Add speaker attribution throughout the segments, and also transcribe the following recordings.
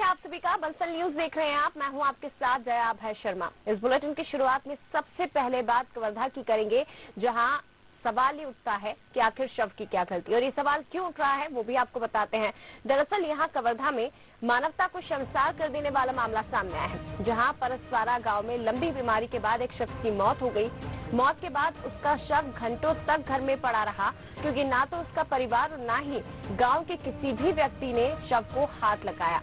Speaker 1: है आप सभी का। बंसल न्यूज देख रहे हैं आप। मैं हूं आपके साथ जया अभय शर्मा। इस बुलेटिन की शुरुआत में सबसे पहले बात कवर्धा की करेंगे, जहां सवाल ये उठता है कि आखिर शव की क्या गलती, और ये सवाल क्यों उठ रहा है वो भी आपको बताते हैं। दरअसल यहां कवर्धा में मानवता को शर्मसार कर देने वाला मामला सामने आया है, जहां परसवारा गांव में लंबी बीमारी के बाद एक शख्स की मौत हो गई। मौत के बाद उसका शव घंटों तक घर में पड़ा रहा, क्योंकि ना तो उसका परिवार और ना ही गाँव के किसी भी व्यक्ति ने शव को हाथ लगाया।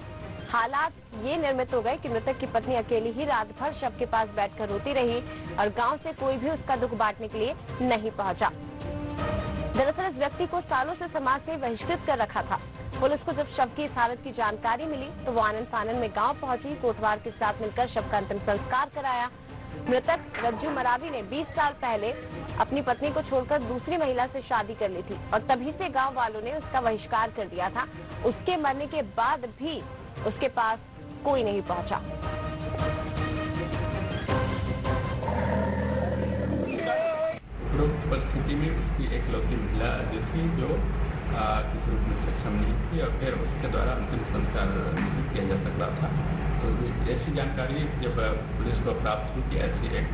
Speaker 1: हालात ये निर्मित हो गए कि मृतक की पत्नी अकेली ही रात भर शव के पास बैठकर रोती रही और गांव से कोई भी उसका दुख बांटने के लिए नहीं पहुंचा। दरअसल इस व्यक्ति को सालों से समाज से बहिष्कृत कर रखा था। पुलिस को जब शव की इस हालत की जानकारी मिली तो वो आनन फानन में गांव पहुंची, कोटवार के साथ मिलकर शव का अंतिम संस्कार कराया। मृतक रज्जू मरावी ने 20 साल पहले अपनी पत्नी को छोड़कर दूसरी महिला से शादी कर ली थी और तभी से गांव वालों ने उसका बहिष्कार कर दिया था। उसके मरने के बाद भी उसके पास कोई नहीं पहुंचा।
Speaker 2: परिस्थिति में उसकी एकलौती महिला जो थी, जो किसी रूप में सक्षम नहीं थी और फिर उसके द्वारा अंतिम संस्कार नहीं किया जा सकता था। तो ऐसी जानकारी जब पुलिस को प्राप्त हुई कि ऐसी एक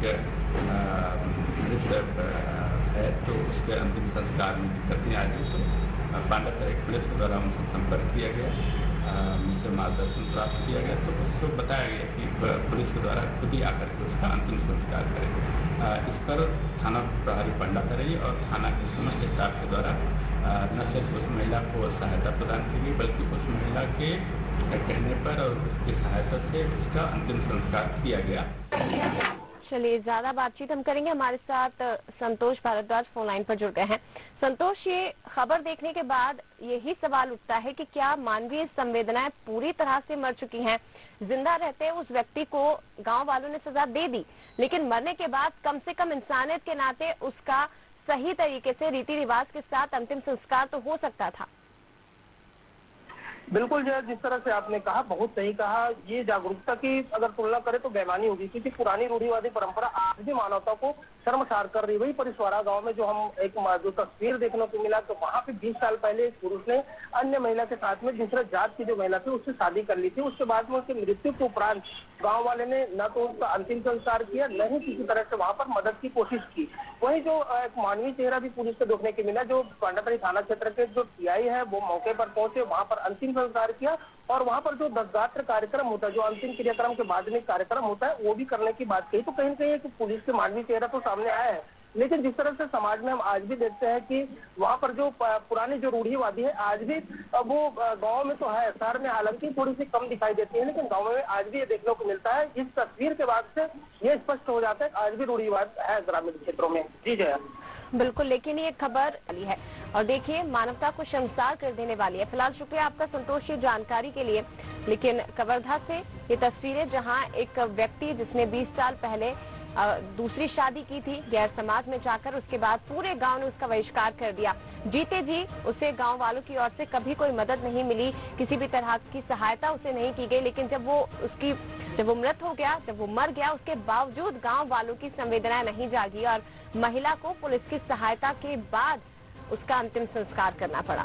Speaker 2: मृत है तो उसके अंतिम संस्कार में दिक्कतें आ गई, तो पांडा एक पुलिस के द्वारा उनसे संपर्क किया गया, उनसे मार्गदर्शन प्राप्त किया गया। तो उसको बताया गया कि पुलिस के द्वारा खुद ही आकर के उसका अंतिम संस्कार करेंगे। इस पर थाना प्रभारी पंडा करेगी और थाना के समस्त स्टाफ के द्वारा न सिर्फ उस महिला को सहायता प्रदान की गई, बल्कि उस महिला के कहने पर और उसकी सहायता से उसका अंतिम संस्कार किया गया।
Speaker 1: चलिए, ज्यादा बातचीत हम करेंगे। हमारे साथ संतोष भारद्वाज फोन लाइन पर जुड़ गए हैं। संतोष, ये खबर देखने के बाद यही सवाल उठता है कि क्या मानवीय संवेदनाएं पूरी तरह से मर चुकी हैं? जिंदा रहते उस व्यक्ति को गांव वालों ने सजा दे दी, लेकिन मरने के बाद कम से कम इंसानियत के नाते उसका सही तरीके से रीति रिवाज के साथ अंतिम संस्कार तो हो सकता था।
Speaker 3: बिल्कुल जय, जिस तरह से आपने कहा बहुत सही कहा। ये जागरूकता की अगर तुलना करें तो बेमानी होगी, क्योंकि पुरानी रूढ़िवादी परंपरा आज भी मानवता को शर्मसार कर रही। वही परिसवारा गांव में जो हम एक जो तस्वीर देखने को मिला, तो वहां पे 20 साल पहले एक पुरुष ने अन्य महिला के साथ में दूसरे जात की जो महिला थी उससे शादी कर ली थी। उसके बाद में उसकी मृत्यु के उपरांत गाँव वाले ने न तो उसका अंतिम संस्कार किया, न ही किसी तरह से वहां पर मदद की कोशिश की। वही जो एक मानवीय चेहरा भी पुलिस को देखने को मिला, जो पांडातरी थाना क्षेत्र के जो टीआई है वो मौके पर पहुंचे, वहां पर अंतिम संस्कार किया और वहां पर जो दशगात्र कार्यक्रम होता है, जो अंतिम क्रियाक्रम के बाद में कार्यक्रम होता है, वो भी करने की बात कही। तो कहीं ना कहीं एक पुलिस के मानवीय चेहरा तो सामने आया है, लेकिन जिस तरह से समाज में हम आज भी देखते हैं कि वहां पर जो पुरानी जो रूढ़िवादी है आज भी वो गांव में तो है, शहर में हालांकि थोड़ी सी कम दिखाई देती है, लेकिन गांव में आज भी ये देखने को मिलता है। इस तस्वीर के बाद से ये स्पष्ट हो जाता है आज भी रूढ़िवाद है ग्रामीण क्षेत्रों में। जी जया।
Speaker 1: बिल्कुल, लेकिन ये खबर वाली है और देखिए मानवता को शर्मसार कर देने वाली है। फिलहाल शुक्रिया आपका संतोष ये जानकारी के लिए। लेकिन कवर्धा से ये तस्वीरें, जहां एक व्यक्ति जिसने 20 साल पहले दूसरी शादी की थी गैर समाज में जाकर, उसके बाद पूरे गांव ने उसका बहिष्कार कर दिया। जीते जी उसे गांव वालों की ओर से कभी कोई मदद नहीं मिली, किसी भी तरह की सहायता उसे नहीं की गई। लेकिन जब वो मृत हो गया, जब वो मर गया, उसके बावजूद गांव वालों की संवेदनाएं नहीं जागी और महिला को पुलिस की सहायता के बाद उसका अंतिम संस्कार करना पड़ा।